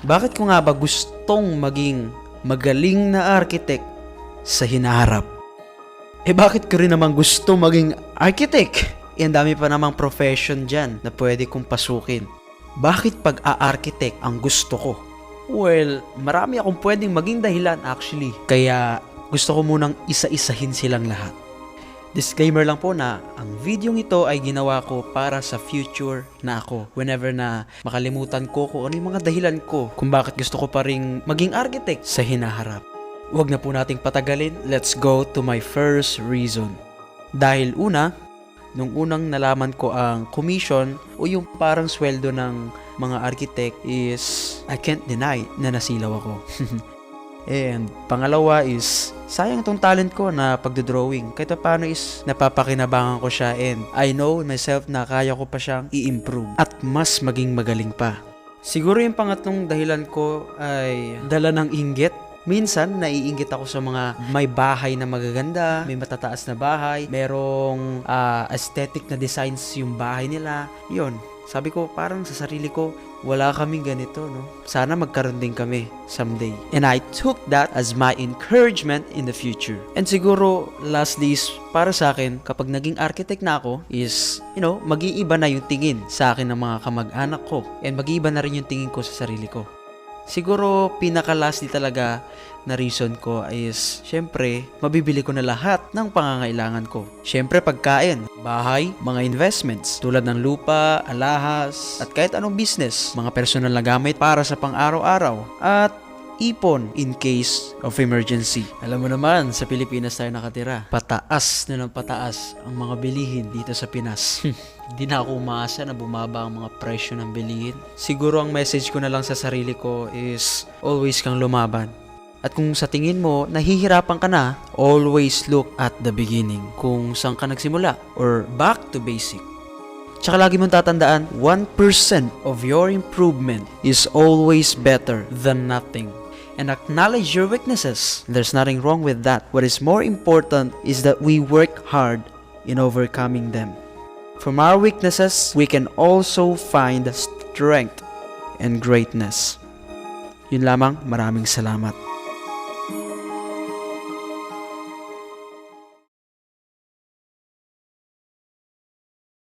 Bakit ko nga ba gustong maging magaling na architect sa hinaharap? Bakit ko rin naman gusto maging architect? Ang dami pa namang profession dyan na pwede kong pasukin. Bakit pag-a-architect ang gusto ko? Well, marami akong pwedeng maging dahilan actually. Kaya gusto ko munang isa-isahin silang lahat. Disclaimer lang po na ang videong ito ay ginawa ko para sa future na ako. Whenever na makalimutan ko kung ano yung mga dahilan ko kung bakit gusto ko pa ring maging architect sa hinaharap. Huwag na po nating patagalin. Let's go to my first reason. Dahil una, nung unang nalaman ko ang commission o yung parang sweldo ng mga architect is I can't deny na nasilaw ako. And pangalawa is sayang tong talent ko na pagdodrawing. Kahit paano is napapakinabangan ko siya and I know myself na kaya ko pa siyang i-improve at mas maging magaling pa. Siguro yung pangatlong dahilan ko ay dala ng inggit. Minsan, naiinggit ako sa mga may bahay na magaganda, may matataas na bahay, merong aesthetic na designs yung bahay nila. Yun, sabi ko parang sa sarili ko, wala kaming ganito, no? Sana magkaroon din kami someday. And I took that as my encouragement in the future. And siguro, lastly is, para sa akin, kapag naging architect na ako, is, mag-iiba na yung tingin sa akin ng mga kamag-anak ko. And mag-iiba na rin yung tingin ko sa sarili ko. Siguro, pinaka-lastly talaga na reason ko is, syempre, mabibili ko na lahat ng pangangailangan ko. Syempre, pagkain, bahay, mga investments, tulad ng lupa, alahas, at kahit anong business, mga personal na gamit para sa pang-araw-araw, at ipon in case of emergency. Alam mo naman, sa Pilipinas tayo nakatira. Pataas na ng pataas ang mga bilihin dito sa Pinas. Hindi na ako umaasa na bumaba ang mga presyo ng bilihin. Siguro ang message ko na lang sa sarili ko is always kang lumaban. At kung sa tingin mo, nahihirapan ka na, always look at the beginning. Kung saan ka nagsimula or back to basic. Tsaka lagi mong tatandaan, 1% of your improvement is always better than nothing. And acknowledge your weaknesses. There's nothing wrong with that. What is more important is that we work hard in overcoming them. From our weaknesses, we can also find strength and greatness. Yun lamang, maraming salamat.